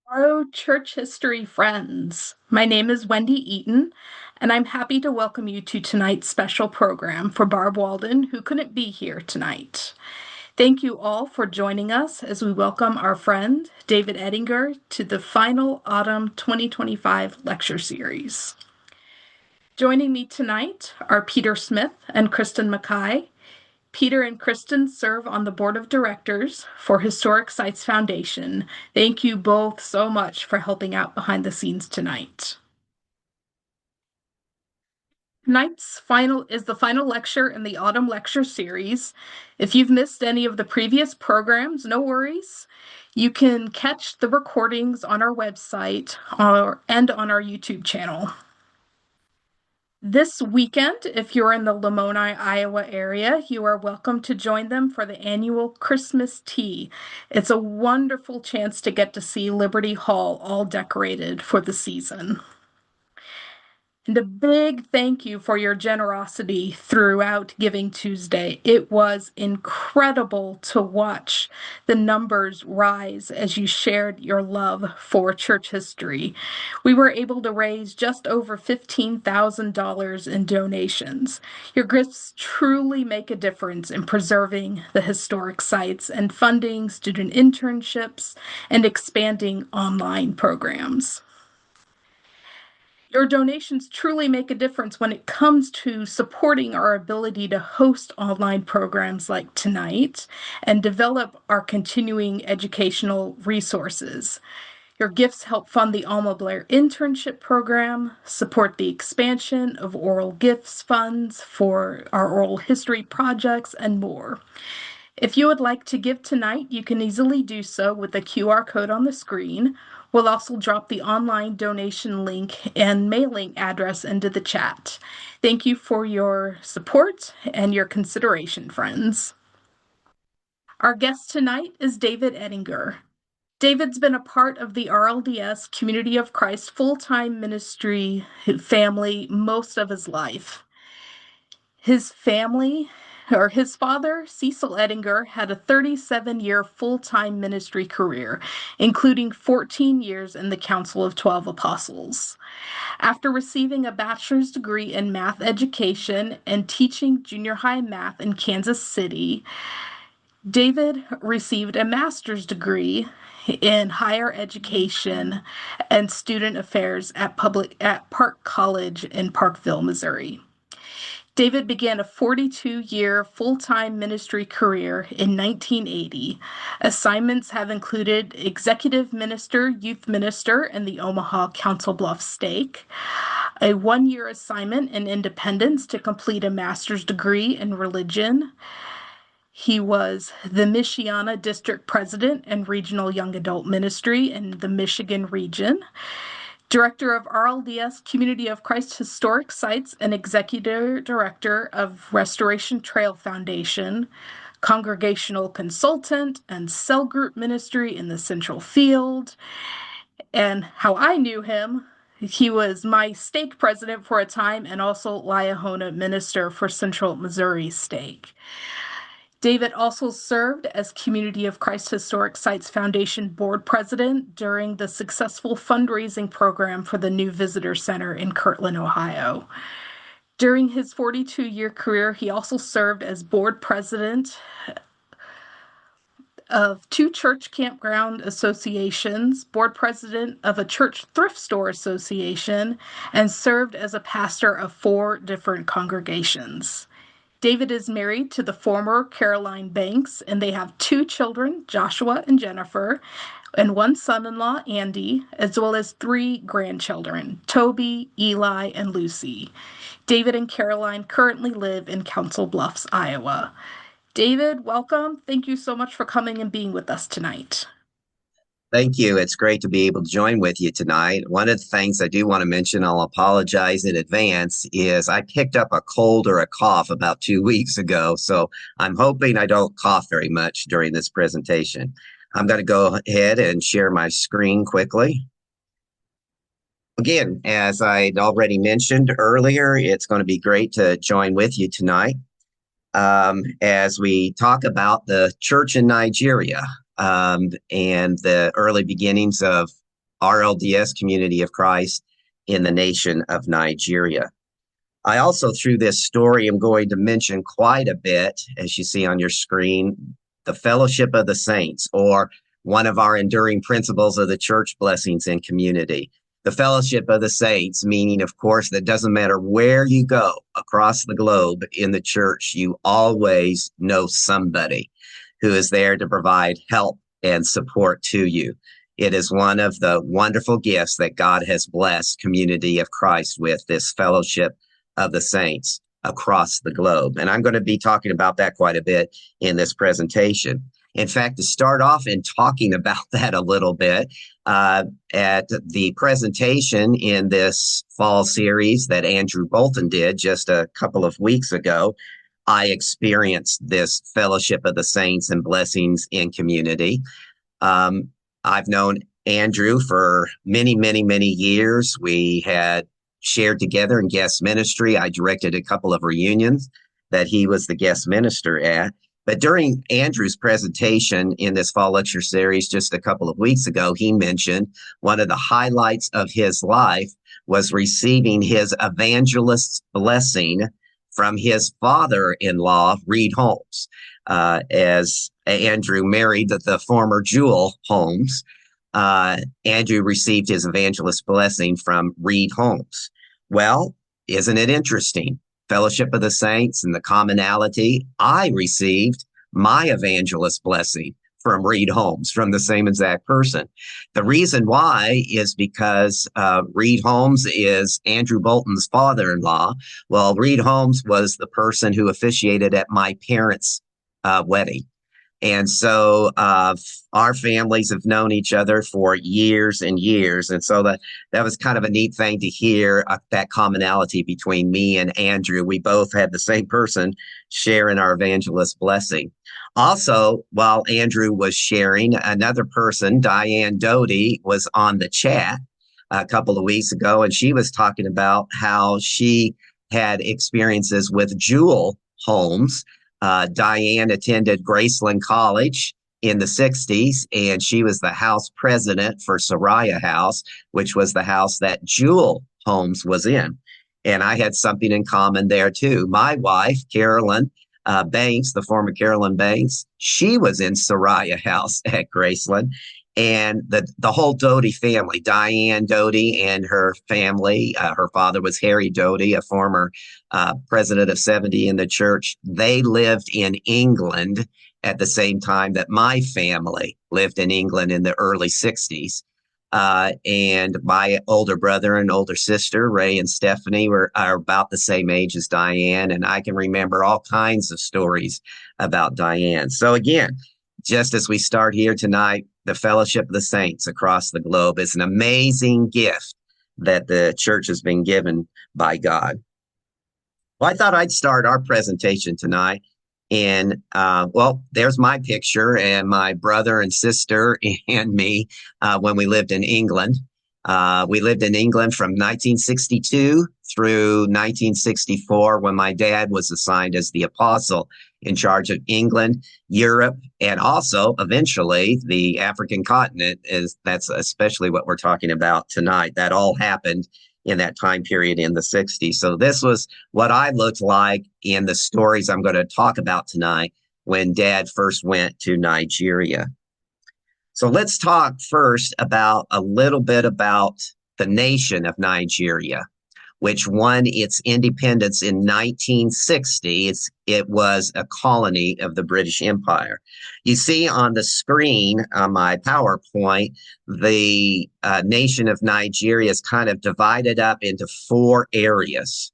Hello, church history friends. My name is Wendy Eaton, and I'm happy to welcome you to tonight's special program for Barb Walden, who couldn't be here tonight. Thank you all for joining us as we welcome our friend, David Ettinger, to the final Autumn 2025 lecture series. Joining me tonight are Peter Smith and Kristen Mackay. Peter and Kristen serve on the board of directors for Historic Sites Foundation. Thank you both so much for helping out behind the scenes tonight. Tonight's final is the final lecture in the Autumn Lecture Series. If you've missed any of the previous programs, no worries. You can catch the recordings on our website and on our YouTube channel. This weekend, if you're in the Lamoni, Iowa area, you are welcome to join them for the annual Christmas tea. It's a wonderful chance to get to see Liberty Hall all decorated for the season. And a big thank you for your generosity throughout Giving Tuesday. It was incredible to watch the numbers rise as you shared your love for church history. We were able to raise just over $15,000 in donations. Your gifts truly make a difference in preserving the historic sites and funding student internships and expanding online programs. Your donations truly make a difference when it comes to supporting our ability to host online programs like tonight and develop our continuing educational resources. Your gifts help fund the Alma Blair internship program, support the expansion of oral gifts funds for our oral history projects, and more. If you would like to give tonight, you can easily do so with the QR code on the screen. We'll also drop the online donation link and mailing address into the chat. Thank you for your support and your consideration, friends. Our guest tonight is David Ettinger. David's been a part of the RLDS Community of Christ full-time ministry family most of his life. His father, Cecil Ettinger, had a 37-year full-time ministry career, including 14 years in the Council of 12 Apostles. After receiving a bachelor's degree in math education and teaching junior high math in Kansas City, David received a master's degree in higher education and student affairs at Park College in Parkville, Missouri. David began a 42-year full-time ministry career in 1980. Assignments have included executive minister, youth minister in the Omaha Council Bluffs stake, a one-year assignment in Independence to complete a master's degree in religion. He was the Michiana District President and Regional Young Adult Ministry in the Michigan region, Director of RLDS Community of Christ Historic Sites and Executive Director of Restoration Trail Foundation, Congregational Consultant and Cell Group Ministry in the Central Field. And how I knew him, he was my stake president for a time and also Liahona Minister for Central Missouri Stake. David also served as Community of Christ Historic Sites Foundation board president during the successful fundraising program for the new visitor center in Kirtland, Ohio. During his 42-year career, he also served as board president of two church campground associations, board president of a church thrift store association, and served as a pastor of 4 different congregations. David is married to the former Caroline Banks, and they have 2 children, Joshua and Jennifer, and 1 son-in-law, Andy, as well as 3 grandchildren, Toby, Eli, and Lucy. David and Caroline currently live in Council Bluffs, Iowa. David, welcome. Thank you so much for coming and being with us tonight. Thank you. It's great to be able to join with you tonight. One of the things I do want to mention, I'll apologize in advance, is I picked up a cold or a cough about 2 weeks ago, so I'm hoping I don't cough very much during this presentation. I'm going to go ahead and share my screen quickly. Again, as I'd already mentioned earlier, it's going to be great to join with you tonight as we talk about the church in Nigeria. And the early beginnings of RLDS Community of Christ in the nation of Nigeria. I also, through this story, am going to mention quite a bit, as you see on your screen, the fellowship of the saints, or one of our enduring principles of the church blessings and community. The fellowship of the saints, meaning, of course, that doesn't matter where you go across the globe in the church, you always know somebody who is there to provide help and support to you. It is one of the wonderful gifts that God has blessed Community of Christ with, this fellowship of the saints across the globe. And I'm going to be talking about that quite a bit in this presentation. In fact, to start off in talking about that a little bit, at the presentation in this fall series that Andrew Bolton did just a couple of weeks ago, I experienced this fellowship of the saints and blessings in community. I've known Andrew for many, many, many years. We had shared together in guest ministry. I directed a couple of reunions that he was the guest minister at. But during Andrew's presentation in this fall lecture series just a couple of weeks ago, he mentioned one of the highlights of his life was receiving his evangelist's blessing from his father-in-law, Reed Holmes, as Andrew married the former Jewel Holmes. Andrew received his evangelist blessing from Reed Holmes. Well, isn't it interesting? Fellowship of the Saints and the commonality. I received my evangelist blessing from Reed Holmes, from the same exact person. The reason why is because Reed Holmes is Andrew Bolton's father-in-law. Well, Reed Holmes was the person who officiated at my parents' wedding. And so our families have known each other for years and years. And so that was kind of a neat thing to hear, that commonality between me and Andrew. We both had the same person sharing our evangelist blessing. Also, while Andrew was sharing, another person, Diane Doty, was on the chat a couple of weeks ago, and she was talking about how she had experiences with Jewel Holmes. Diane attended Graceland College in the 60s, and she was the house president for Soraya House, which was the house that Jewel Holmes was in. And I had something in common there, too. My wife, Carolyn Banks, the former Carolyn Banks, she was in Soraya House at Graceland. And the whole Doty family, Diane Doty and her family, her father was Harry Doty, a former president of 70 in the church. They lived in England at the same time that my family lived in England in the early 60s. And my older brother and older sister, Ray and Stephanie, are about the same age as Diane. And I can remember all kinds of stories about Diane. So again, just as we start here tonight, the fellowship of the saints across the globe is an amazing gift that the church has been given by God. Well, I thought I'd start our presentation tonight in, there's my picture and my brother and sister and me when we lived in England. We lived in England from 1962 through 1964 when my dad was assigned as the apostle in charge of England, Europe, and also eventually the African continent. That's especially what we're talking about tonight. That all happened in that time period in the 60s. So this was what I looked like in the stories I'm going to talk about tonight when Dad first went to Nigeria. So let's talk first about a little bit about the nation of Nigeria, which won its independence in 1960. It was a colony of the British Empire. You see on the screen on my PowerPoint, the nation of Nigeria is kind of divided up into 4 areas.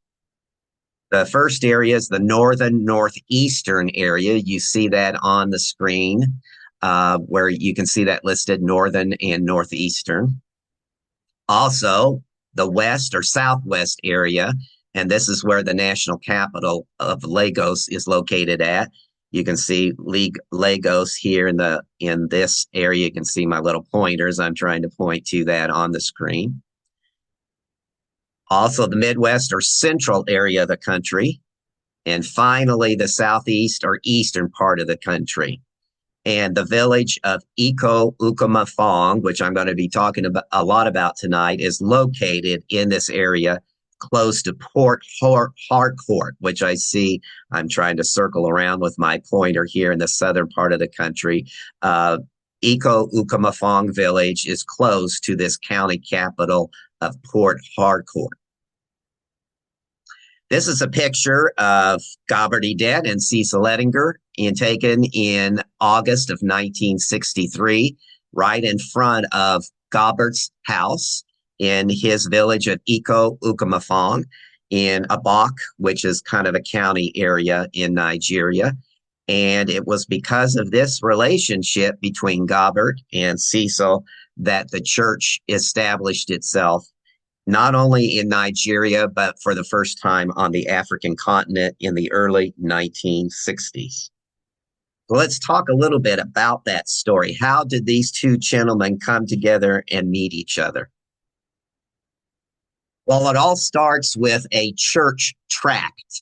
The first area is the northeastern area. You see that on the screen, where you can see that listed, northern and northeastern. Also, the west or southwest area, and this is where the national capital of Lagos is located at. You can see Lagos here in this area. You can see my little pointers. I'm trying to point to that on the screen. Also, the Midwest or central area of the country. And finally, the southeast or eastern part of the country. And the village of Iko Ukamafong, which I'm going to be talking about a lot about tonight, is located in this area close to Port Harcourt, which I see I'm trying to circle around with my pointer here in the southern part of the country. Iko Ukamafong village is close to this county capital of Port Harcourt. This is a picture of Gabardie and Cecil Ettinger and taken in August of 1963, right in front of Gabard's house in his village of Iko Ukamafong in Abak, which is kind of a county area in Nigeria. And it was because of this relationship between Gabard and Cecil that the church established itself not only in Nigeria, but for the first time on the African continent in the early 1960s. So let's talk a little bit about that story. How did these two gentlemen come together and meet each other? Well, it all starts with a church tract,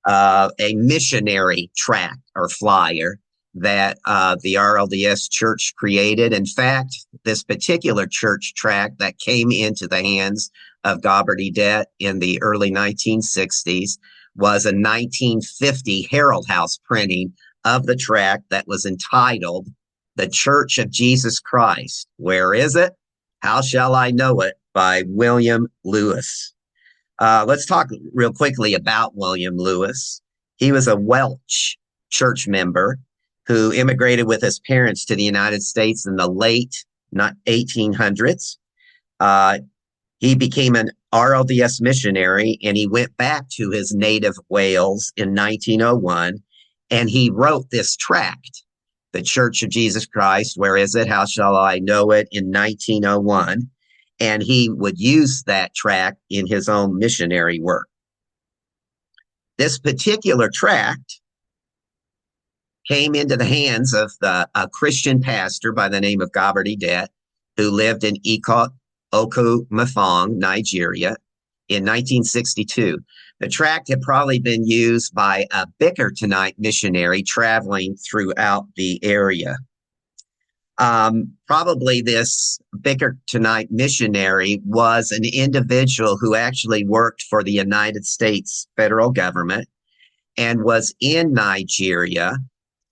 a missionary tract or flyer that the RLDS church created. In fact, this particular church tract that came into the hands of Gabardie in the early 1960s was a 1950 Herald House printing of the tract that was entitled The Church of Jesus Christ. Where is it? How Shall I Know It? By William Lewis. Let's talk real quickly about William Lewis. He was a Welsh church member who immigrated with his parents to the United States in the late 1800s. He became an RLDS missionary, and he went back to his native Wales in 1901, and he wrote this tract, The Church of Jesus Christ, Where Is It? How Shall I Know It? In 1901, and he would use that tract in his own missionary work. This particular tract came into the hands of a Christian pastor by the name of Gabardie who lived in Iko Okumafong, Nigeria, in 1962. The tract had probably been used by a Bickertonite missionary traveling throughout the area. Probably this Bickertonite missionary was an individual who actually worked for the United States federal government and was in Nigeria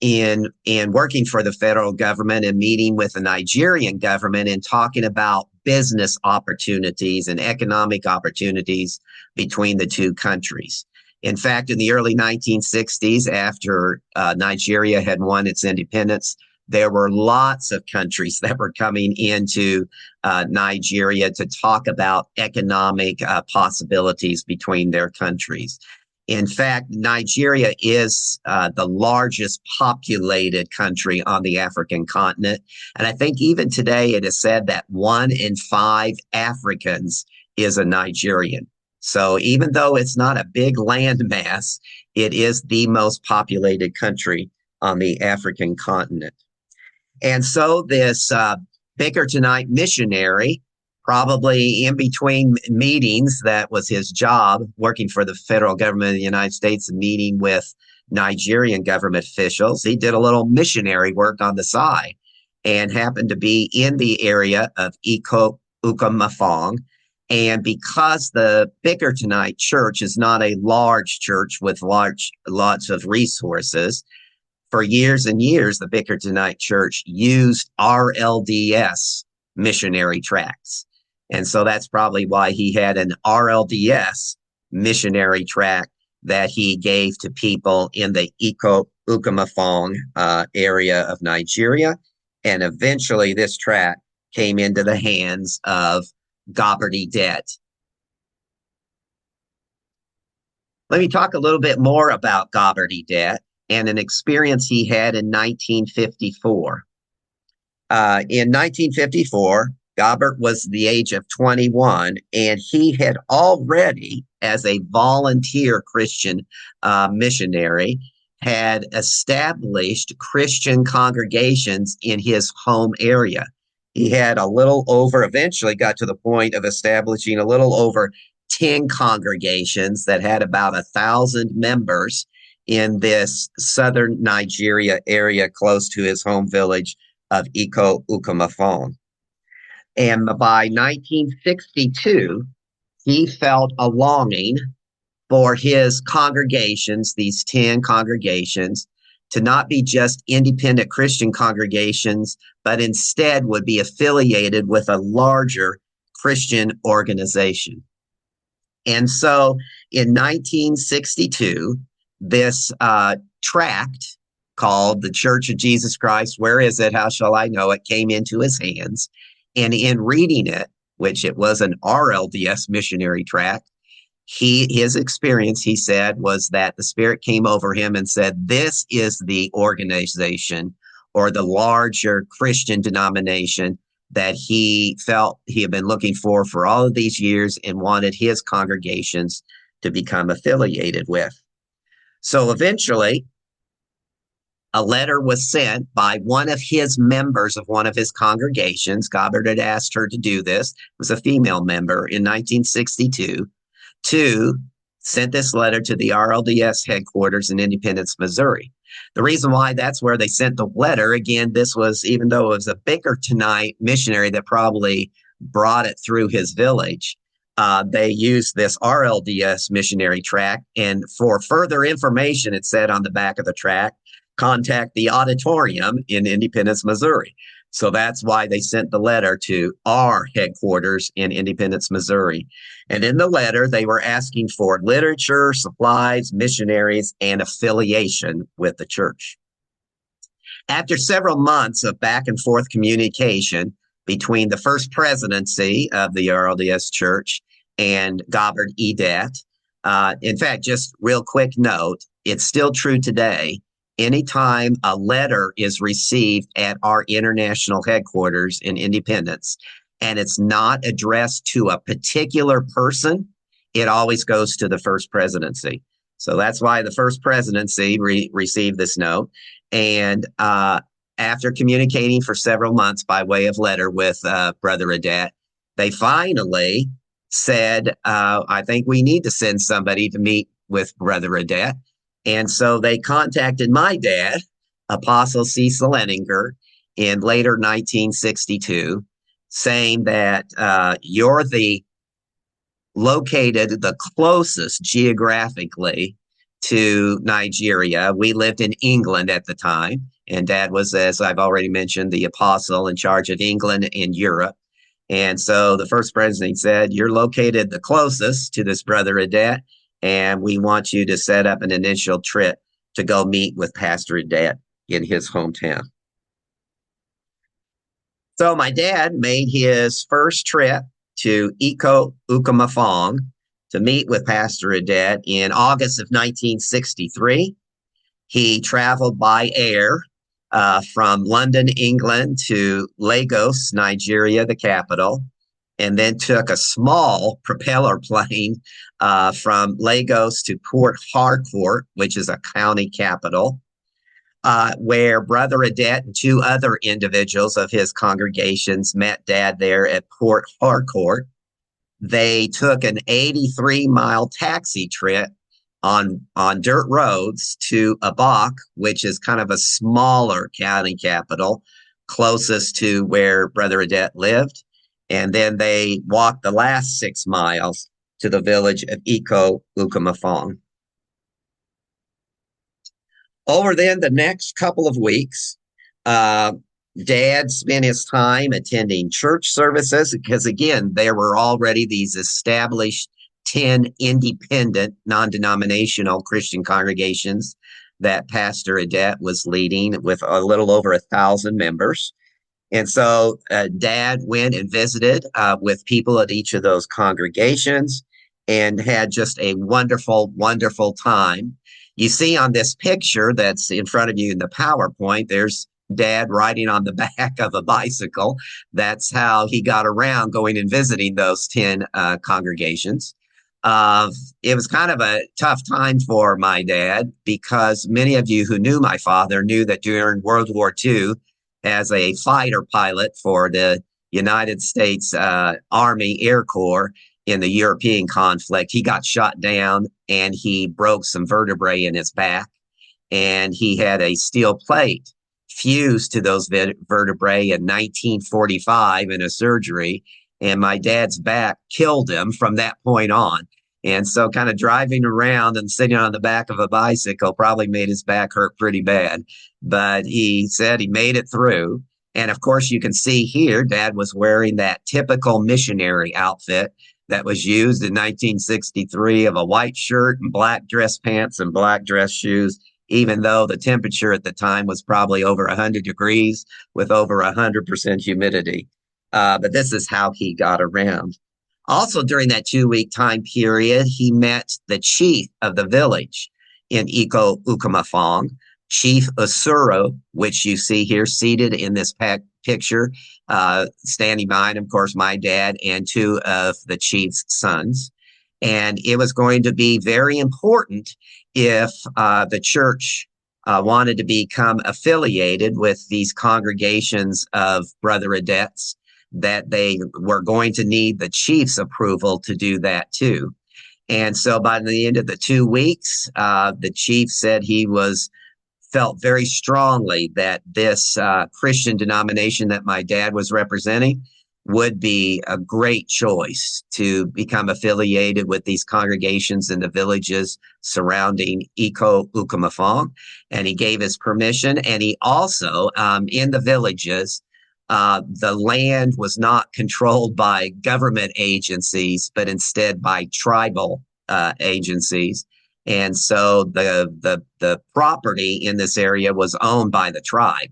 in working for the federal government and meeting with the Nigerian government and talking about business opportunities and economic opportunities between the two countries. In fact, in the early 1960s, after Nigeria had won its independence, there were lots of countries that were coming into Nigeria to talk about economic possibilities between their countries. In fact, Nigeria is the largest populated country on the African continent. And I think even today it is said that 1 in 5 Africans is a Nigerian. So even though it's not a big landmass, it is the most populated country on the African continent. And so this Bickertonite missionary, probably in between meetings, that was his job, working for the federal government of the United States and meeting with Nigerian government officials. He did a little missionary work on the side and happened to be in the area of Iko Ukamafong. And because the Bickertonite church is not a large church with lots of resources, for years and years, the Bickertonite church used RLDS missionary tracts. And so that's probably why he had an RLDS missionary tract that he gave to people in the Iko Ukamafong area of Nigeria. And eventually this tract came into the hands of Gabardie. Let me talk a little bit more about Gabardie and an experience he had in 1954. In 1954, Gabard was the age of 21, and he had already, as a volunteer Christian missionary, had established Christian congregations in his home area. He had eventually got to the point of establishing a little over 10 congregations that had about 1,000 members in this southern Nigeria area close to his home village of Iko Ukamafon. And by 1962, he felt a longing for his congregations, these 10 congregations, to not be just independent Christian congregations, but instead would be affiliated with a larger Christian organization. And so in 1962, this tract called The Church of Jesus Christ, Where Is It? How Shall I Know It? Came into his hands. And in reading it, which it was an RLDS missionary tract, his experience, he said, was that the Spirit came over him and said, this is the organization or the larger Christian denomination that he felt he had been looking for all of these years and wanted his congregations to become affiliated with. So eventually, a letter was sent by one of his members of one of his congregations. Goddard had asked her to do this. It was a female member in 1962. Sent this letter to the RLDS headquarters in Independence, Missouri. The reason why that's where they sent the letter, again, this was, even though it was a Bickertonite missionary that probably brought it through his village, they used this RLDS missionary tract. And for further information, it said on the back of the tract, contact the auditorium in Independence, Missouri. So that's why they sent the letter to our headquarters in Independence, Missouri. And in the letter, they were asking for literature, supplies, missionaries, and affiliation with the church. After several months of back and forth communication between the first presidency of the RLDS Church and David Ettinger, in fact, just real quick note, it's still true today. Anytime a letter is received at our international headquarters in Independence and it's not addressed to a particular person, it always goes to the first presidency. So that's why the first presidency received this note. And after communicating for several months by way of letter with Brother Adet, they finally said, I think we need to send somebody to meet with Brother Adet. And so they contacted my dad, Apostle Cecil Ettinger, in later 1962, saying that you're located the closest geographically to Nigeria. We lived in England at the time, and Dad was, as I've already mentioned, the apostle in charge of England and Europe. And so the first president said, you're located the closest to this Brother Adet, and we want you to set up an initial trip to go meet with Pastor Adet in his hometown. So my dad made his first trip to Iko Ukamafon to meet with Pastor Adet in August of 1963. He traveled by air from London, England to Lagos, Nigeria, the capital, and then took a small propeller plane from Lagos to Port Harcourt, which is a county capital, where Brother Adet and two other individuals of his congregations met Dad there at Port Harcourt. They took an 83-mile taxi trip on dirt roads to Abak, which is kind of a smaller county capital, closest to where Brother Adet lived. And then they walked the last 6 miles to the village of Iko Ukamafon. Over then the next couple of weeks, Dad spent his time attending church services because, again, there were already these established 10 independent, non-denominational Christian congregations that Pastor Adet was leading with a little over 1,000 members. And so Dad went and visited with people at each of those congregations and had just a wonderful, wonderful time. You see on this picture that's in front of you in the PowerPoint, there's Dad riding on the back of a bicycle. That's how he got around going and visiting those 10 congregations. It was kind of a tough time for my dad because many of you who knew my father knew that during World War II, as a fighter pilot for the United States Army Air Corps in the European conflict. He got shot down and he broke some vertebrae in his back, and he had a steel plate fused to those vertebrae in 1945 in a surgery. And my dad's back killed him from that point on. And so, kind of driving around and sitting on the back of a bicycle probably made his back hurt pretty bad. But he said he made it through. And of course, you can see here, Dad was wearing that typical missionary outfit that was used in 1963 of a white shirt and black dress pants and black dress shoes, even though the temperature at the time was probably over 100 degrees with over 100% humidity. But this is how he got around. Also, during that 2-week time period, he met the chief of the village in Iko Ukamafong, Chief Usuro, which you see here seated in this picture, standing behind, of course, my dad and 2 of the chief's sons. And it was going to be very important if the church wanted to become affiliated with these congregations of brother adepts, that they were going to need the chief's approval to do that too. And so by the end of the 2 weeks, the chief said he felt very strongly that this Christian denomination that my dad was representing would be a great choice to become affiliated with these congregations in the villages surrounding Iko Ukamafong. And he gave his permission. And he also, in the villages, the land was not controlled by government agencies, but instead by tribal agencies. And so the property in this area was owned by the tribe.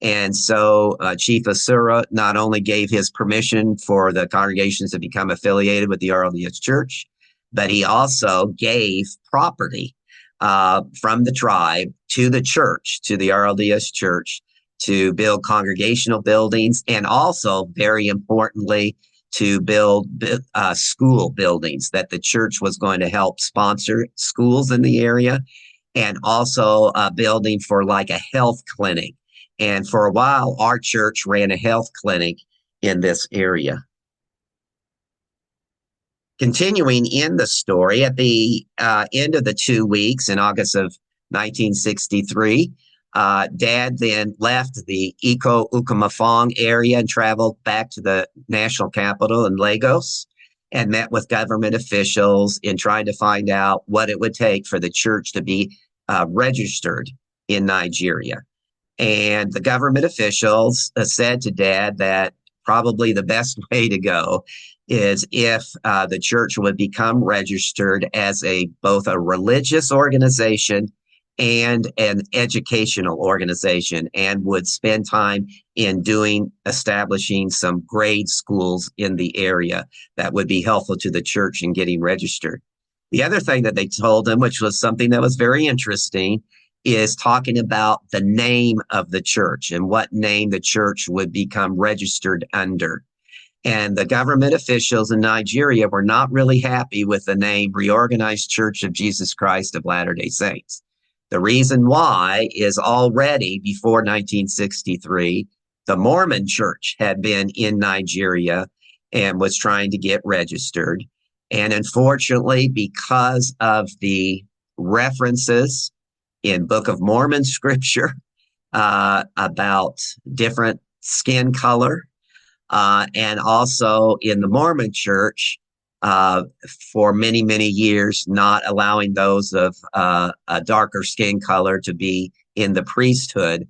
And so Chief Asura not only gave his permission for the congregations to become affiliated with the RLDS Church, but he also gave property from the tribe to the church, to the RLDS Church, to build congregational buildings, and also, very importantly, to build school buildings, that the church was going to help sponsor schools in the area, and also a building for like a health clinic. And for a while, our church ran a health clinic in this area. Continuing in the story, at the end of the 2 weeks in August of 1963, Dad then left the Iko Ukamafong area and traveled back to the national capital in Lagos and met with government officials in trying to find out what it would take for the church to be registered in Nigeria. And the government officials said to Dad that probably the best way to go is if the church would become registered as both a religious organization and an educational organization, and would spend time in establishing some grade schools in the area that would be helpful to the church in getting registered. The other thing that they told him, which was something that was very interesting, is talking about the name of the church and what name the church would become registered under. And the government officials in Nigeria were not really happy with the name Reorganized Church of Jesus Christ of Latter-day Saints. The reason why is already before 1963, the Mormon Church had been in Nigeria and was trying to get registered. And unfortunately, because of the references in Book of Mormon scripture about different skin color, and also in the Mormon Church, for many, many years, not allowing those of a darker skin color to be in the priesthood,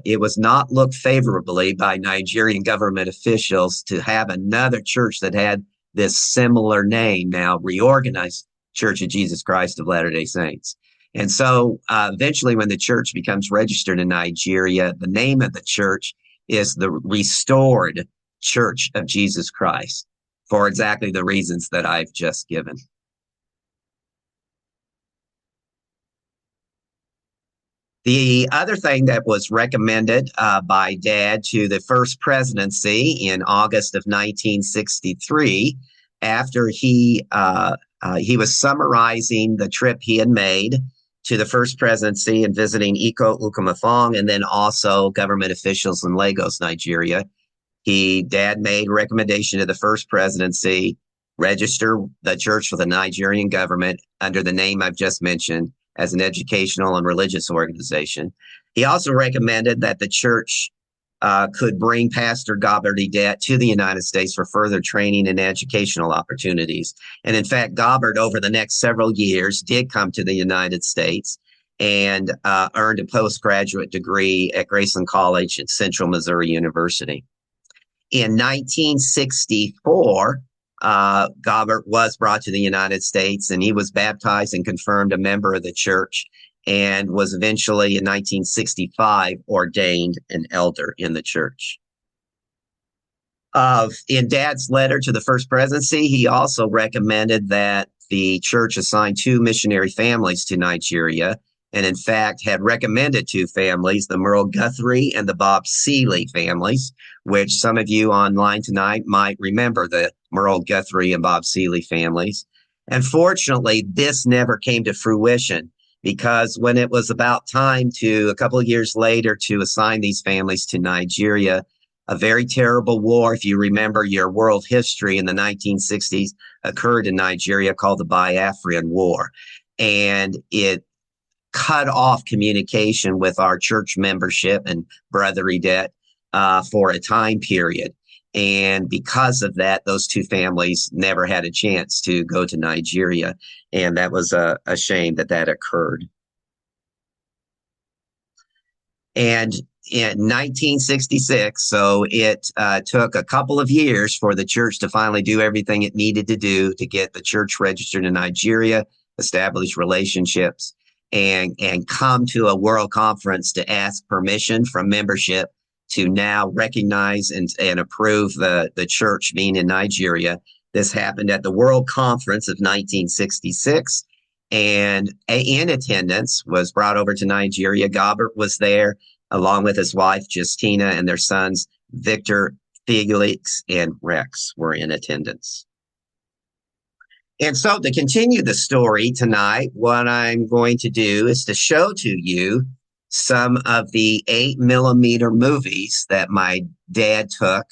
it was not looked favorably by Nigerian government officials to have another church that had this similar name, now Reorganized Church of Jesus Christ of Latter-day Saints. And so eventually, when the church becomes registered in Nigeria, the name of the church is the Restored Church of Jesus Christ, for exactly the reasons that I've just given. The other thing that was recommended by Dad to the first presidency in August of 1963, after he was summarizing the trip he had made to the first presidency and visiting Iko Ukamafong, and then also government officials in Lagos, Nigeria, Dad made a recommendation to the first presidency register the church with the Nigerian government under the name I've just mentioned as an educational and religious organization. He also recommended that the church could bring Pastor Gobbert to the United States for further training and educational opportunities. And in fact, Gobbert, over the next several years, did come to the United States and earned a postgraduate degree at Graceland College at Central Missouri University. In 1964, Gobbert was brought to the United States, and he was baptized and confirmed a member of the church, and was eventually in 1965 ordained an elder in the church. In Dad's letter to the First Presidency, he also recommended that the church assign 2 missionary families to Nigeria, and in fact had recommended 2 families, the Merle Guthrie and the Bob Seeley families, which some of you online tonight might remember, the Merle Guthrie and Bob Seeley families. Unfortunately, this never came to fruition, because when it was about time a couple of years later, to assign these families to Nigeria, a very terrible war, if you remember your world history, in the 1960s occurred in Nigeria called the Biafran War. And it cut off communication with our church membership and brotherly debt for a time period. And because of that, those 2 families never had a chance to go to Nigeria. And that was a shame that occurred. And in 1966, so it took a couple of years for the church to finally do everything it needed to do to get the church registered in Nigeria, establish relationships, and come to a world conference to ask permission from membership to now recognize and approve the church being in Nigeria. This happened at the World Conference of 1966, and in attendance was brought over to Nigeria. Gobbert was there, along with his wife, Justina, and their sons, Victor, Felix, and Rex were in attendance. And so to continue the story tonight, what I'm going to do is to show to you some of the 8mm movies that my dad took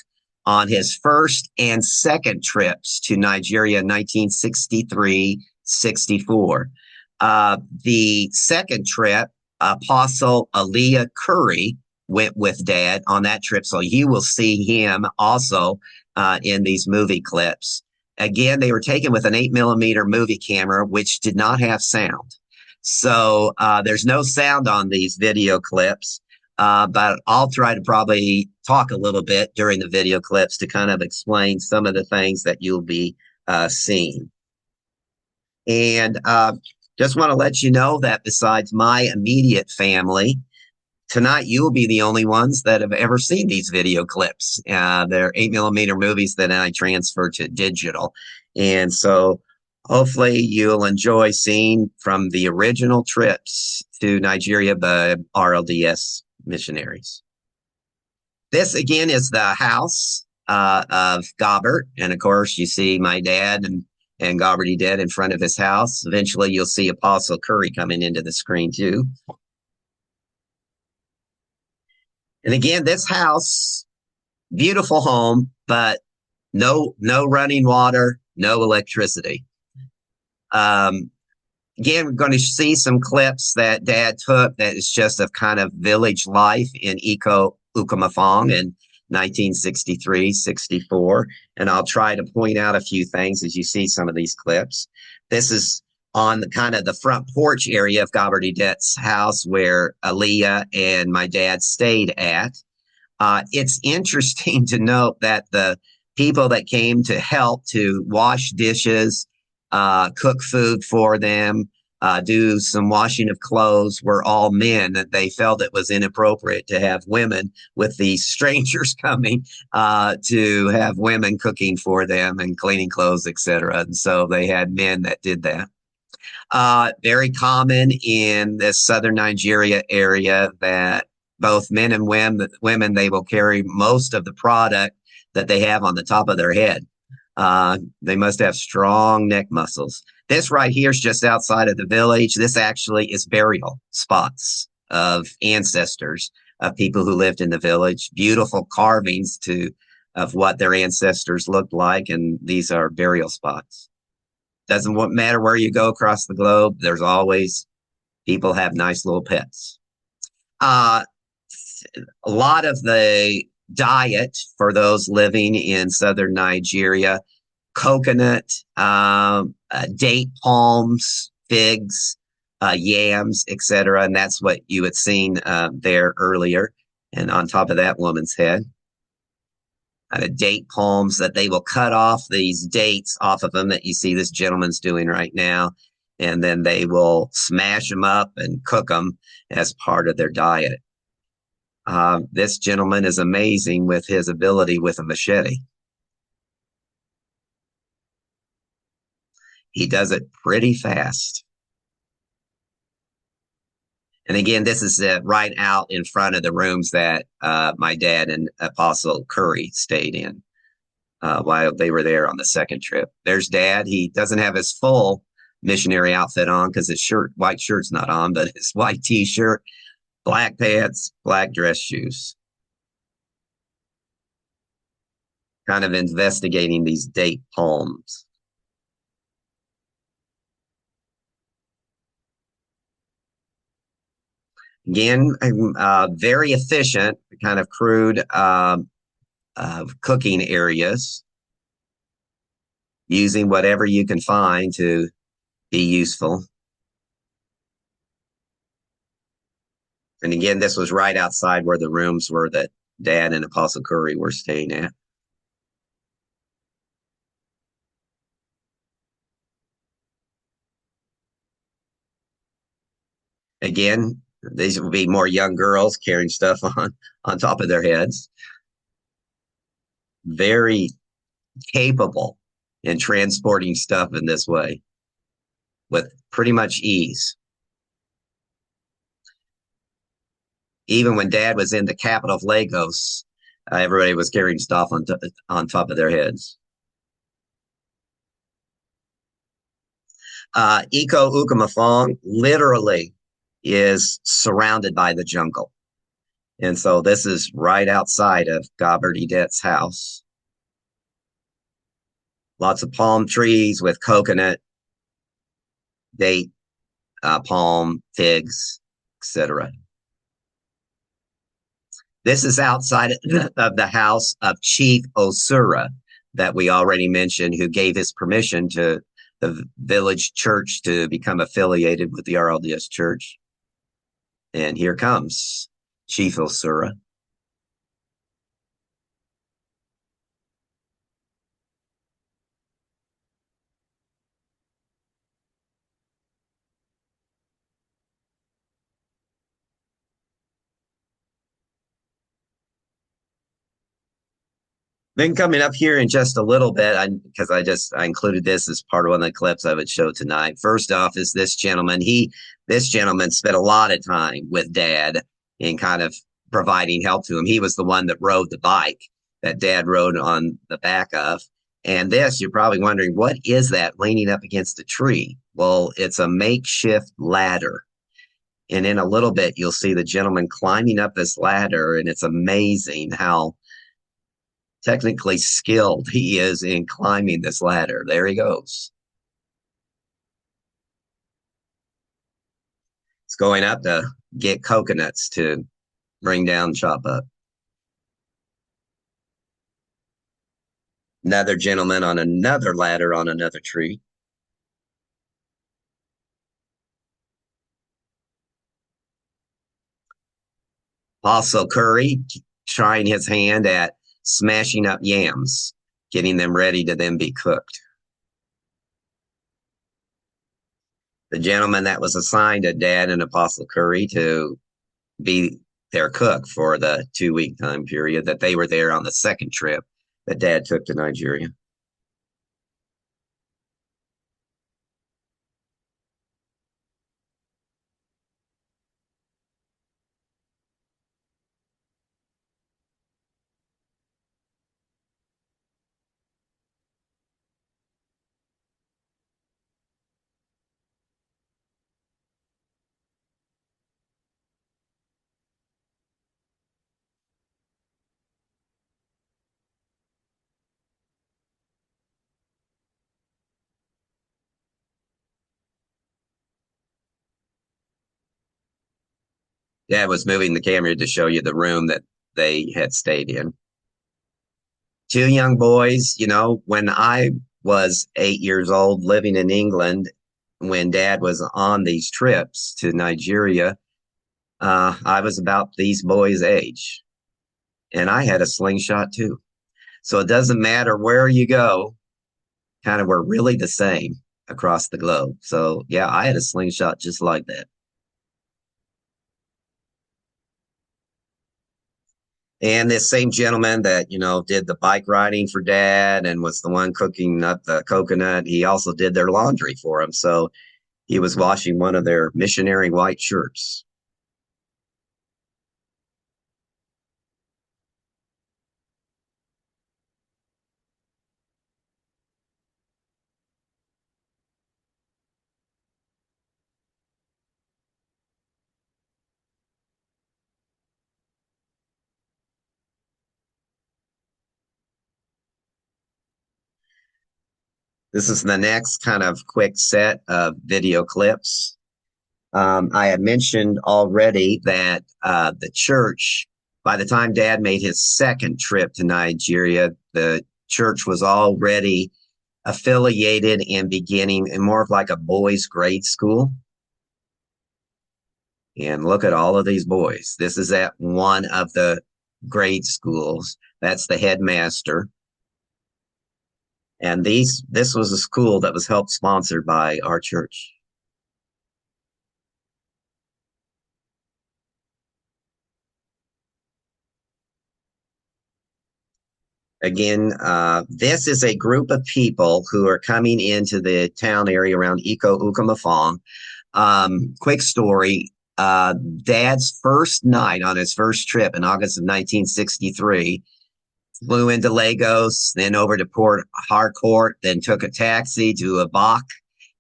on his first and second trips to Nigeria in 1963-64. The second trip, Apostle Aaliyah Curry went with Dad on that trip, so you will see him also in these movie clips. Again, they were taken with an 8mm movie camera, which did not have sound. So there's no sound on these video clips, but I'll try to probably talk a little bit during the video clips to kind of explain some of the things that you'll be seeing. And just want to let you know that besides my immediate family, tonight you will be the only ones that have ever seen these video clips. They're 8mm movies that I transferred to digital. And so hopefully you'll enjoy seeing from the original trips to Nigeria by RLDS missionaries. This again is the house of Gobbert. And of course you see my dad and Gobbert dead in front of his house. Eventually you'll see Apostle Curry coming into the screen too. And again, this house, beautiful home, but no running water, no electricity. Again, we're going to see some clips that Dad took that is just of kind of village life in Ukamafong in 1963-64. And I'll try to point out a few things as you see some of these clips. This is on the kind of the front porch area of Gobbert house where Aaliyah and my dad stayed at. It's interesting to note that the people that came to help to wash dishes, cook food for them, do some washing of clothes were all men. That they felt it was inappropriate to have women with these strangers coming to have women cooking for them and cleaning clothes, etc. And so they had men that did that. Very common in this southern Nigeria area that both men and women, they will carry most of the product that they have on the top of their head. They must have strong neck muscles. This right here is just outside of the village. This actually is burial spots of ancestors of people who lived in the village. Beautiful carvings to of what their ancestors looked like, and these are burial spots. Doesn't matter where you go across the globe, there's always people have nice little pets. Uh, a lot of the diet for those living in southern Nigeria, coconut, date palms, figs, yams, etc. And that's what you had seen there earlier. And on top of that woman's head, date palms that they will cut off these dates off of them that you see this gentleman's doing right now. And then they will smash them up and cook them as part of their diet. This gentleman is amazing with his ability with a machete. He does it pretty fast. And again, this is right out in front of the rooms that my dad and Apostle Curry stayed in while they were there on the second trip. There's Dad. He doesn't have his full missionary outfit on because his white shirt's not on, but his white t-shirt, black pants, black dress shoes. Kind of investigating these date palms. Again, very efficient, kind of crude cooking areas, using whatever you can find to be useful. And again, this was right outside where the rooms were that Dad and Apostle Curry were staying at. Again, these will be more young girls carrying stuff on top of their heads. Very capable in transporting stuff in this way with pretty much ease. Even when Dad was in the capital of Lagos, everybody was carrying stuff on top of their heads. Iko Ukamafong literally is surrounded by the jungle. And so this is right outside of Goberdet's house. Lots of palm trees with coconut, date, palm, figs, etc. This is outside of the house of Chief Osura that we already mentioned, who gave his permission to the village church to become affiliated with the RLDS church. And here comes Chief Osura. Then coming up here in just a little bit, because I included this as part of one of the clips I would show tonight. First off is this gentleman. This gentleman spent a lot of time with Dad in kind of providing help to him. He was the one that rode the bike that Dad rode on the back of. And this, you're probably wondering, what is that leaning up against a tree? Well, it's a makeshift ladder. And in a little bit, you'll see the gentleman climbing up this ladder, and it's amazing how technically skilled he is in climbing this ladder. There he goes. He's going up to get coconuts to bring down, chop up. Another gentleman on another ladder on another tree. Also, Curry trying his hand at smashing up yams, getting them ready to then be cooked. The gentleman that was assigned to Dad and Apostle Curry to be their cook for the 2-week time period that they were there on the second trip that Dad took to Nigeria. Dad was moving the camera to show you the room that they had stayed in. Two young boys, when I was 8 years old living in England, when Dad was on these trips to Nigeria, I was about these boys' age, and I had a slingshot too. So it doesn't matter where you go, kind of we're really the same across the globe. So yeah, I had a slingshot just like that. And this same gentleman that, did the bike riding for Dad and was the one cooking up the coconut, he also did their laundry for him. So he was washing one of their missionary white shirts. This is the next kind of quick set of video clips. I had mentioned already that the church, by the time Dad made his second trip to Nigeria, the church was already affiliated and beginning in more of like a boys' grade school. And look at all of these boys. This is at one of the grade schools. That's the headmaster. And this was a school that was helped sponsored by our church. Again, this is a group of people who are coming into the town area around Iko Ukamafong. Quick story. Dad's first night on his first trip in August of 1963, flew into Lagos, then over to Port Harcourt, then took a taxi to Abak,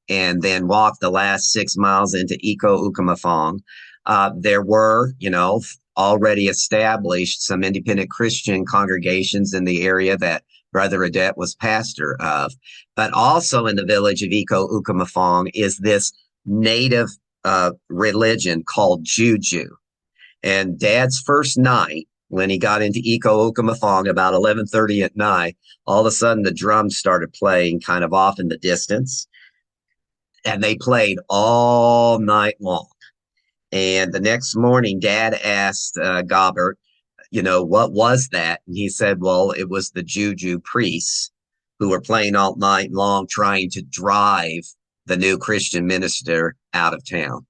and then walked the last 6 miles into Iko Ukamafong. There were, already established some independent Christian congregations in the area that Brother Adet was pastor of. But also in the village of Iko Ukamafong is this native religion called Juju. And Dad's first night, when he got into Iko Ukamafong about 11:30 at night, all of a sudden the drums started playing kind of off in the distance. And they played all night long. And the next morning, Dad asked Gobbert, what was that? And he said, well, it was the Juju priests who were playing all night long trying to drive the new Christian minister out of town.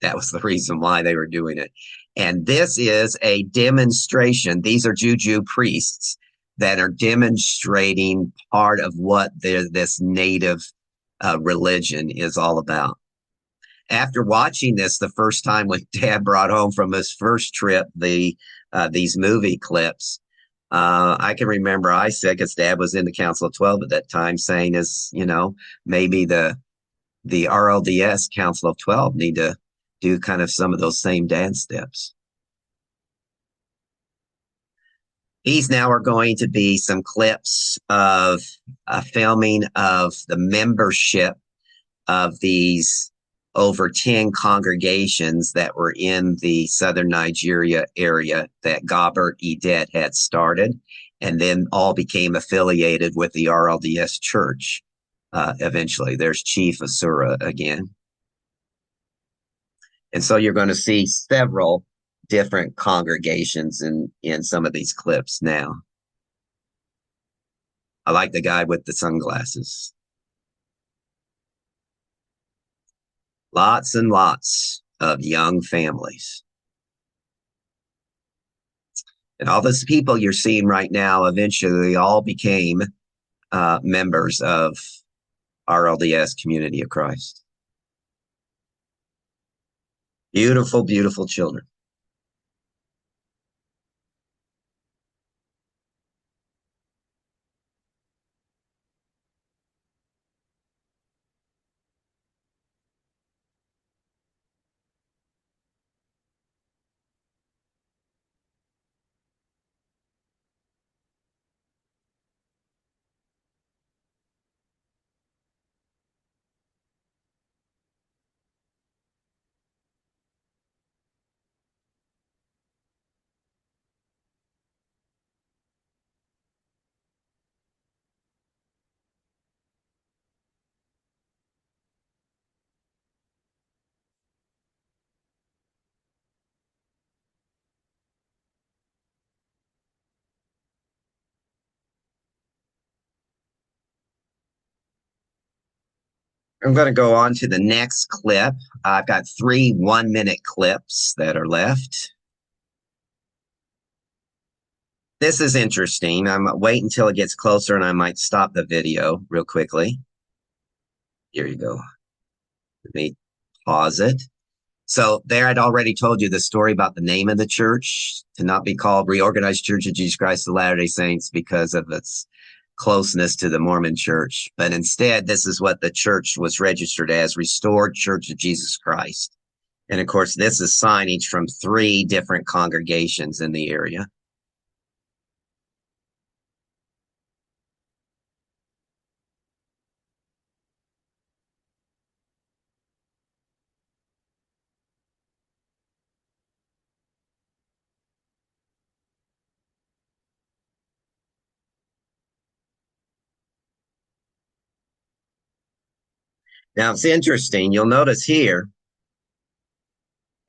That was the reason why they were doing it. And this is a demonstration. These are Juju priests that are demonstrating part of what this native religion is all about. After watching this the first time when Dad brought home from his first trip these movie clips, I can remember I said, because Dad was in the Council of 12 at that time, saying maybe the RLDS Council of 12 need to do kind of some of those same dance steps. These now are going to be some clips of a filming of the membership of these over 10 congregations that were in the southern Nigeria area that Gobbert Edet had started, and then all became affiliated with the RLDS church. Eventually, there's Chief Asura again. And so you're going to see several different congregations in some of these clips now. I like the guy with the sunglasses. Lots and lots of young families. And all these people you're seeing right now eventually all became members of RLDS Community of Christ. Beautiful, beautiful children. I'm going to go on to the next clip. I've got 3 1-minute clips that are left. This is interesting. I'm wait until it gets closer and I might stop the video real quickly. Here you go. Let me pause it. So there I'd already told you the story about the name of the church to not be called Reorganized Church of Jesus Christ of Latter-day Saints because of its closeness to the Mormon church. But instead, this is what the church was registered as, Restored Church of Jesus Christ. And of course, this is signage from 3 different congregations in the area. Now, it's interesting. You'll notice here,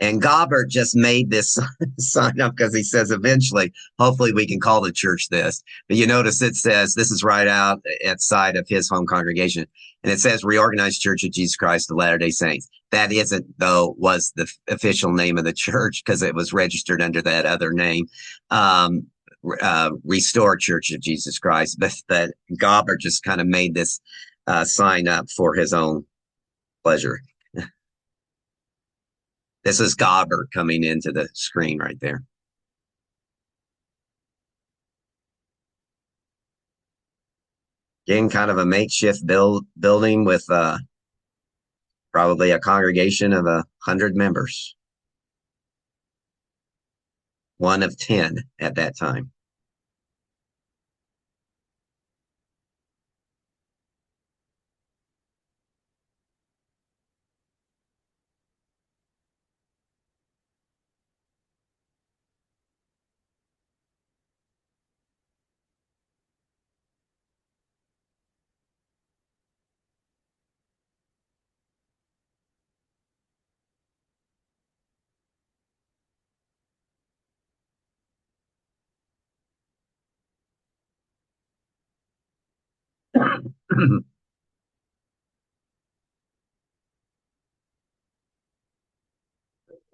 and Gobbert just made this sign up because he says eventually, hopefully we can call the church this. But you notice it says, this is right out outside of his home congregation. And it says Reorganized Church of Jesus Christ of Latter-day Saints. That isn't, though, was the official name of the church because it was registered under that other name. Restored Church of Jesus Christ. But Gobbert just kind of made this sign up for his own pleasure. This is Gobbert coming into the screen right there. Again, kind of a makeshift building with probably a congregation of 100 members. One of 10 at that time.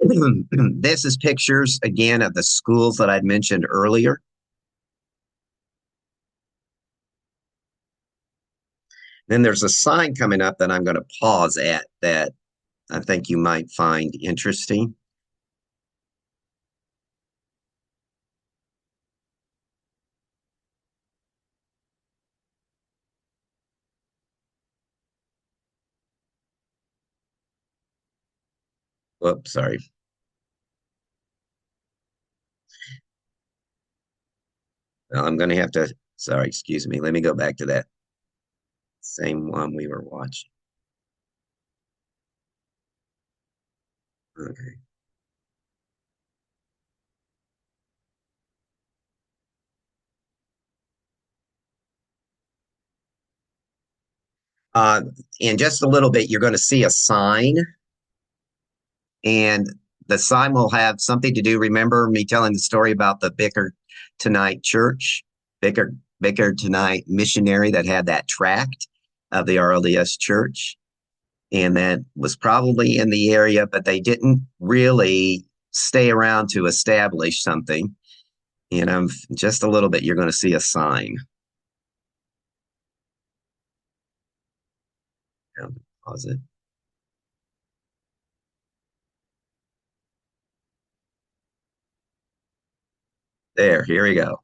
This is pictures, again, of the schools that I'd mentioned earlier. Then there's a sign coming up that I'm going to pause at that I think you might find interesting. Whoops, sorry. Well, I'm going to have to, sorry, excuse me. Let me go back to that same one we were watching. Okay. In just a little bit, you're going to see a sign, and the sign will have something to do. Remember me telling the story about the Bicker Tonight Church, Bicker Tonight missionary that had that tract of the RLDS Church, and that was probably in the area, but they didn't really stay around to establish something. And just a little bit, you're going to see a sign. Pause it. There, here we go.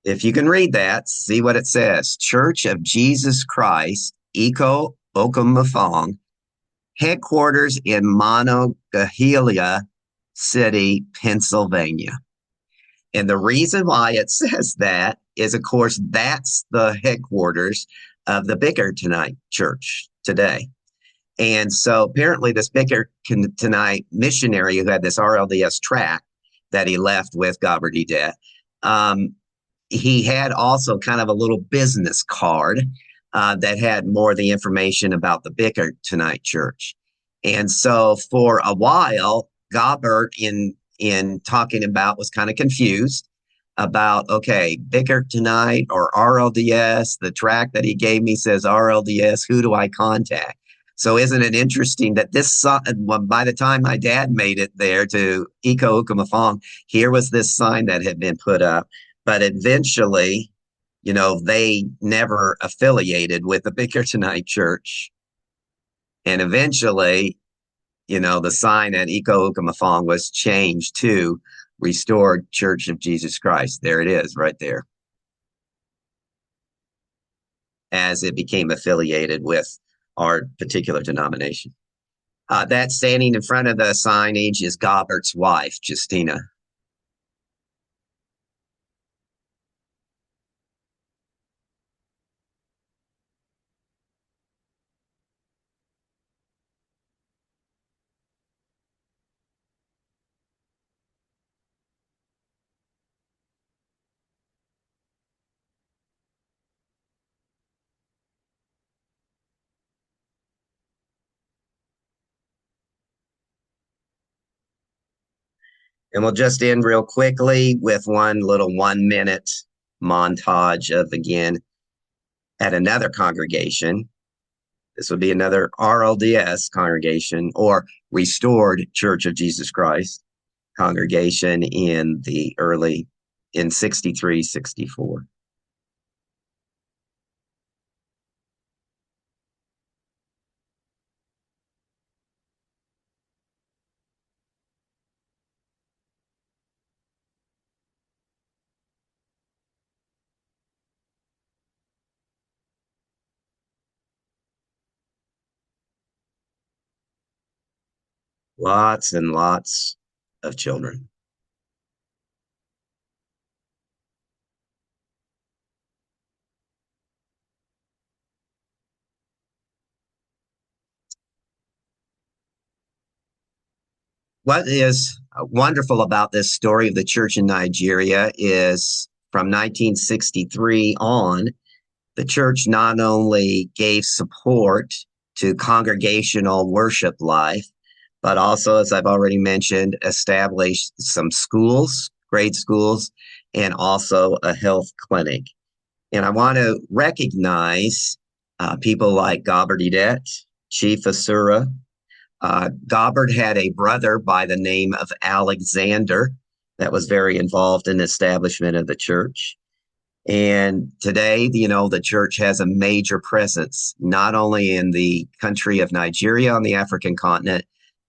If you can read that, see what it says. Church of Jesus Christ, Eco Okamathong, headquarters in Monongahela City, Pennsylvania. And the reason why it says that is, of course, that's the headquarters of the Bicker Tonight Church today. And so apparently this Bicker Tonight missionary who had this RLDS tract that he left with Gobbert, he had also kind of a little business card that had more of the information about the Bicker Tonight Church. And so for a while, Gobbert in talking about was kind of confused about, okay, Bicker tonight or RLDS. The track that he gave me says RLDS. Who do I contact? So isn't it interesting that by the time my dad made it there to Iko Ukamafong, here was this sign that had been put up. But eventually, they never affiliated with the Bickertonite Church. And eventually, the sign at Iko Ukamafong was changed to Restored Church of Jesus Christ. There it is, right there, as it became affiliated with our particular denomination. That standing in front of the signage is Gobbert's wife, Justina. And we'll just end real quickly with one little 1 minute montage of, again, at another congregation. This would be another RLDS congregation or Restored Church of Jesus Christ congregation in 63, 64. Lots and lots of children. What is wonderful about this story of the church in Nigeria is from 1963 on, the church not only gave support to congregational worship life, but also, as I've already mentioned, established some schools, grade schools, and also a health clinic. And I want to recognize people like Gobbert Chief Asura. Gobbert had a brother by the name of Alexander that was very involved in the establishment of the church. And today, the church has a major presence, not only in the country of Nigeria on the African continent,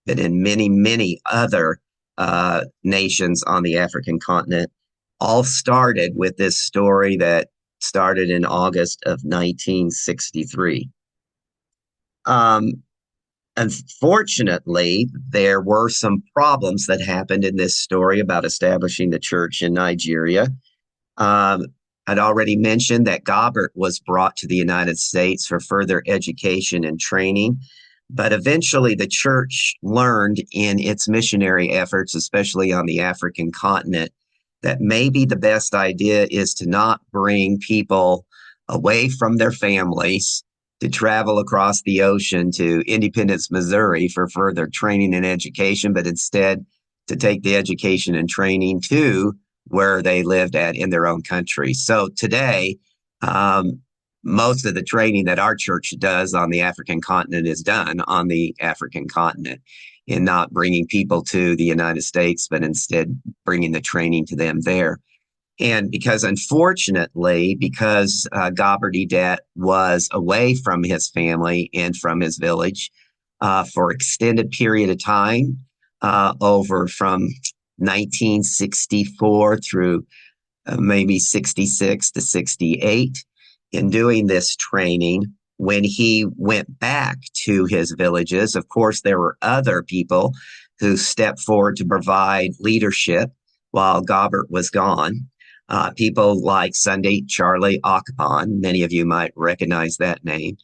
but in many, many other nations on the African continent. All started with this story that started in August of 1963. Unfortunately, there were some problems that happened in this story about establishing the church in Nigeria. I'd already mentioned that Gobbert was brought to the United States for further education and training, but eventually the church learned in its missionary efforts, especially on the African continent, that maybe the best idea is to not bring people away from their families to travel across the ocean to Independence, Missouri for further training and education, but instead to take the education and training to where they lived at in their own country. So today, most of the training that our church does on the African continent is done on the African continent, in not bringing people to the United States, but instead bringing the training to them there. And unfortunately, because Gobbert was away from his family and from his village for extended period of time, over from 1964 through maybe 66 to 68, in doing this training, when he went back to his villages, of course, there were other people who stepped forward to provide leadership while Gobbert was gone. People like Sunday Charlie Akpan, many of you might recognize that name.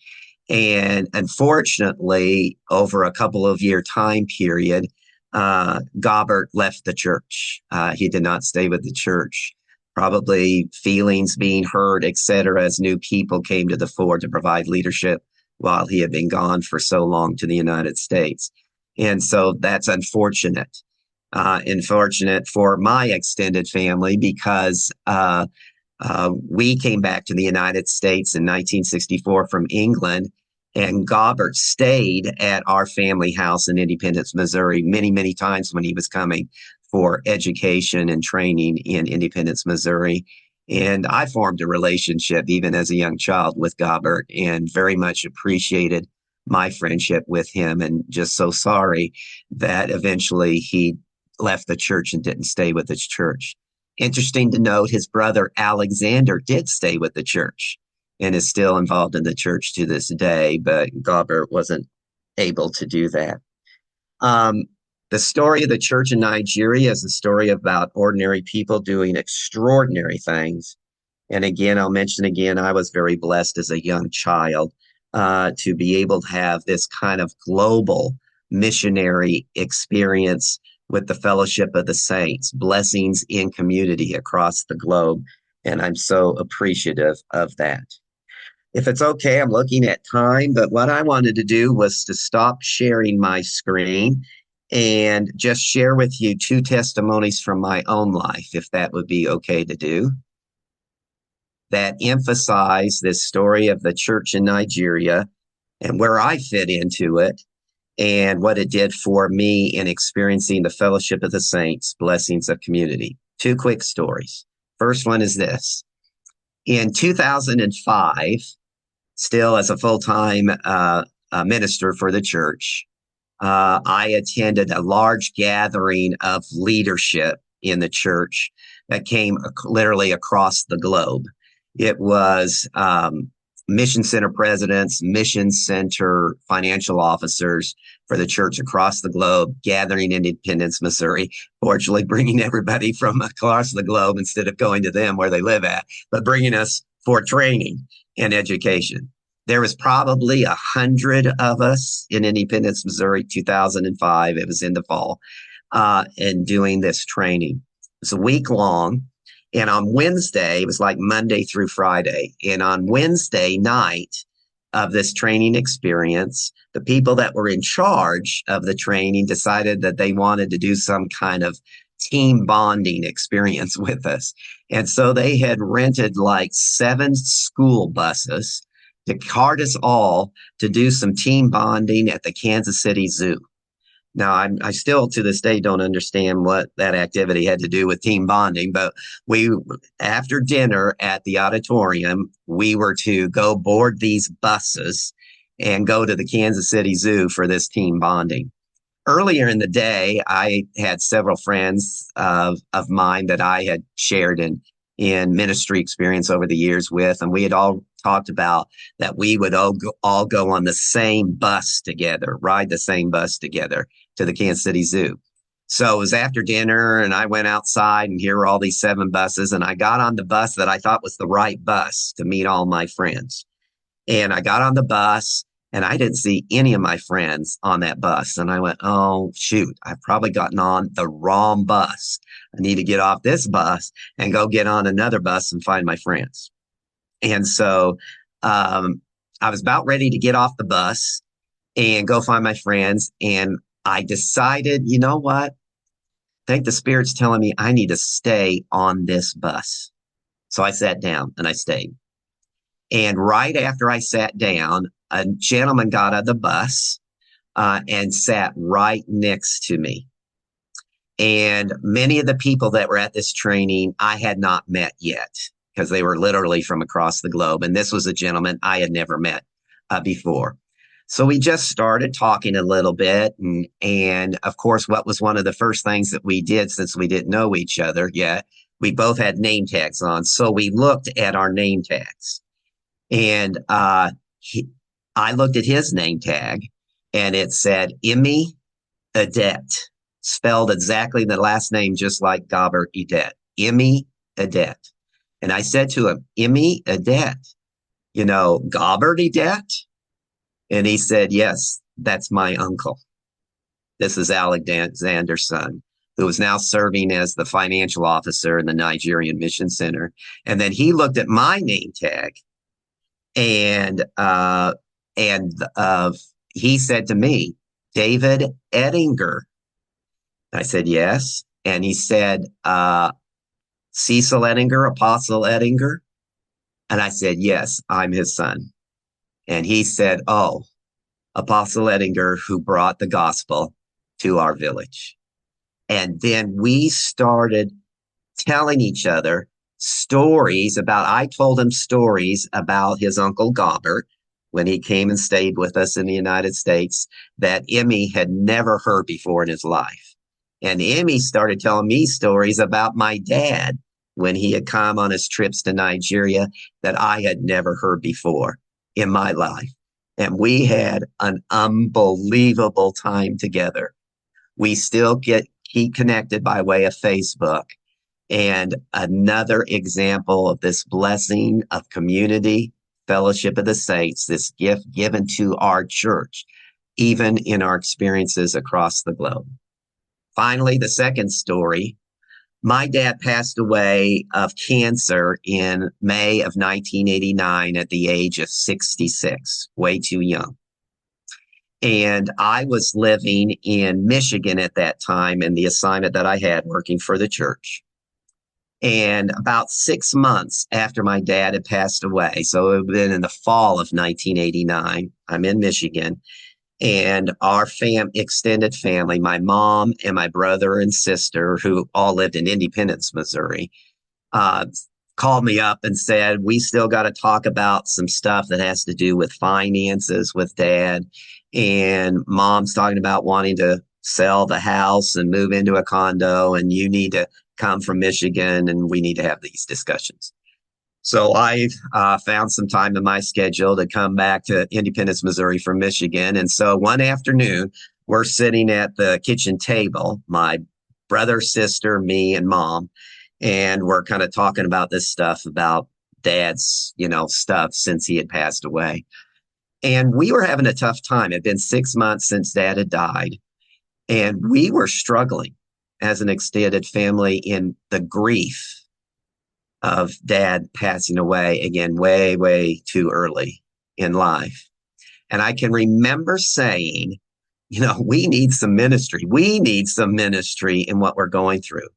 And unfortunately, over a couple of year time period, Gobbert left the church. He did not stay with the church. Probably feelings being hurt, etc., as new people came to the fore to provide leadership while he had been gone for so long to the United States. And so that's unfortunate. Unfortunate for my extended family because we came back to the United States in 1964 from England, and Gobbert stayed at our family house in Independence, Missouri, many, many times when he was coming for education and training in Independence, Missouri. And I formed a relationship even as a young child with Gobbert and very much appreciated my friendship with him, and just so sorry that eventually he left the church and didn't stay with his church. Interesting to note, his brother Alexander did stay with the church and is still involved in the church to this day, but Gobbert wasn't able to do that. Um, the story of the church in Nigeria is a story about ordinary people doing extraordinary things. And again, I'll mention again, I was very blessed as a young child to be able to have this kind of global missionary experience with the Fellowship of the Saints, blessings in community across the globe. And I'm so appreciative of that. If it's okay, I'm looking at time, but what I wanted to do was to stop sharing my screen and just share with you two testimonies from my own life, if that would be okay to do, that emphasize this story of the church in Nigeria and where I fit into it and what it did for me in experiencing the Fellowship of the Saints, blessings of community. Two quick stories. First one is this. In 2005, still as a full-time minister for the church, I attended a large gathering of leadership in the church that came literally across the globe. It was mission center presidents, mission center financial officers for the church across the globe, gathering in Independence, Missouri, fortunately bringing everybody from across the globe instead of going to them where they live at, but bringing us for training and education. There was probably 100 of us in Independence, Missouri, 2005. It was in the fall, and doing this training. It was a week long. And on Wednesday, it was like Monday through Friday. And on Wednesday night of this training experience, the people that were in charge of the training decided that they wanted to do some kind of team bonding experience with us. And so they had rented like 7 school buses to cart us all to do some team bonding at the Kansas City Zoo. Now, I still to this day don't understand what that activity had to do with team bonding, but after dinner at the auditorium, we were to go board these buses and go to the Kansas City Zoo for this team bonding. Earlier in the day, I had several friends of mine that I had shared in ministry experience over the years with, and we had all talked about that we would all go on the same bus together, ride the same bus together to the Kansas City Zoo. So it was after dinner, and I went outside, and here were all these 7 buses, and I got on the bus that I thought was the right bus to meet all my friends. And I got on the bus, and I didn't see any of my friends on that bus. And I went, oh, shoot, I've probably gotten on the wrong bus. I need to get off this bus and go get on another bus and find my friends. And so I was about ready to get off the bus and go find my friends. And I decided, you know what? I think the Spirit's telling me I need to stay on this bus. So I sat down and I stayed. And right after I sat down, a gentleman got out of the bus and sat right next to me. And many of the people that were at this training, I had not met yet because they were literally from across the globe. And this was a gentleman I had never met before. So we just started talking a little bit. And of course, what was one of the first things that we did since we didn't know each other yet? We both had name tags on. So we looked at our name tags. And I looked at his name tag, and it said Emmy Adet, spelled exactly the last name just like Gobbert Edet, Emmy Adet. And I said to him, Emmy Adet, you know, Gobbert Edet? And he said, yes, that's my uncle. This is Alexander's son, who is now serving as the financial officer in the Nigerian Mission Center. And then he looked at my name tag, and he said to me, David Ettinger. I said, yes. And he said, Cecil Ettinger, Apostle Ettinger. And I said, yes, I'm his son. And he said, oh, Apostle Ettinger, who brought the gospel to our village. And then we started telling each other stories about, I told him stories about his uncle Gobert when he came and stayed with us in the United States that Emmy had never heard before in his life. And Emmy started telling me stories about my dad when he had come on his trips to Nigeria that I had never heard before in my life. And we had an unbelievable time together. We still keep connected by way of Facebook. And another example of this blessing of community, fellowship of the saints, this gift given to our church, even in our experiences across the globe. Finally, the second story. My dad passed away of cancer in May of 1989 at the age of 66, way too young. And I was living in Michigan at that time in the assignment that I had working for the church. And about 6 months after my dad had passed away, so it had been in the fall of 1989, I'm in Michigan, and our extended family, my mom and my brother and sister, who all lived in Independence, Missouri, uh, called me up and said, we still got to talk about some stuff that has to do with finances with dad. And mom's talking about wanting to sell the house and move into a condo, and you need to come from Michigan and we need to have these discussions. So I found some time in my schedule to come back to Independence, Missouri from Michigan. And so one afternoon, we're sitting at the kitchen table, my brother, sister, me, and mom, and we're kind of talking about this stuff about dad's, stuff since he had passed away. And we were having a tough time. It had been 6 months since dad had died. And we were struggling as an extended family in the grief of dad passing away again, way, way too early in life. And I can remember saying, we need some ministry. We need some ministry in what we're going through.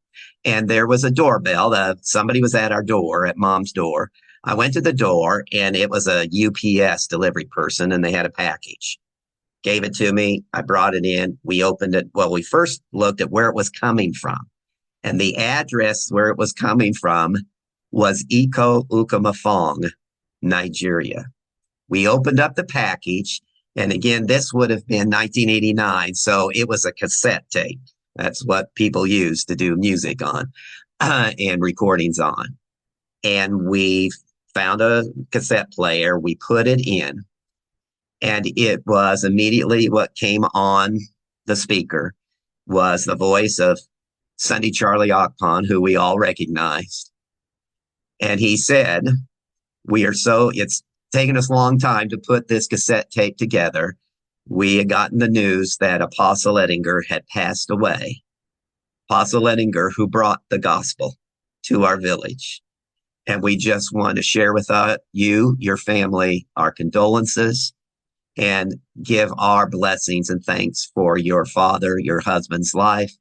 And there was a doorbell. Somebody was at our door, at mom's door. I went to the door and it was a UPS delivery person and they had a package. Gave it to me. I brought it in. We opened it. Well, we first looked at where it was coming from. And the address where it was coming from was Iko Ukamafong, Nigeria. We opened up the package. And again, this would have been 1989. So it was a cassette tape. That's what people use to do music on and recordings on. And we found a cassette player. We put it in. And it was immediately what came on the speaker was the voice of Sunday Charlie Akpon, who we all recognized. And he said, it's taken us a long time to put this cassette tape together. We had gotten the news that Apostle Ettinger had passed away. Apostle Ettinger, who brought the gospel to our village. And we just want to share with you, your family, our condolences and give our blessings and thanks for your father, your husband's life,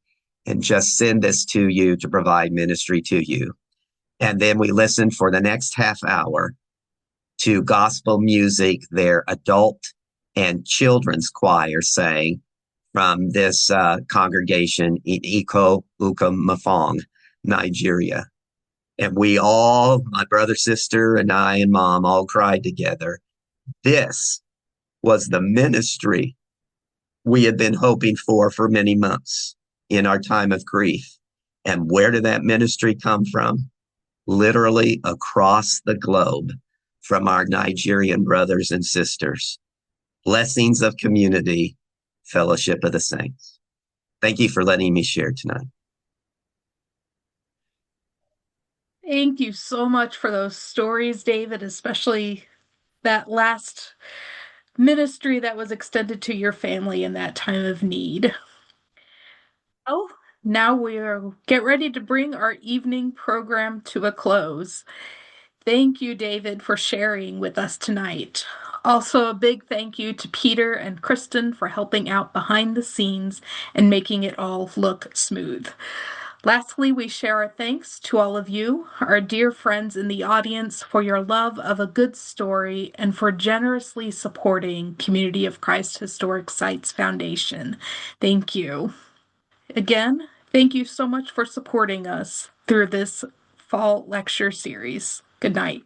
and just send this to you to provide ministry to you. And then we listened for the next half hour to gospel music, their adult and children's choir sang from this congregation in Iko Ukamafong, Nigeria. And we all, my brother, sister, and I and mom all cried together. This was the ministry we had been hoping for many months in our time of grief. And where did that ministry come from? Literally across the globe from our Nigerian brothers and sisters. Blessings of community, fellowship of the saints. Thank you for letting me share tonight. Thank you so much for those stories, David, especially that last ministry that was extended to your family in that time of need. Oh, now we'll get ready to bring our evening program to a close. Thank you, David, for sharing with us tonight. Also, a big thank you to Peter and Kristen for helping out behind the scenes and making it all look smooth. Lastly, we share our thanks to all of you, our dear friends in the audience, for your love of a good story and for generously supporting Community of Christ Historic Sites Foundation. Thank you. Again, thank you so much for supporting us through this fall lecture series. Good night.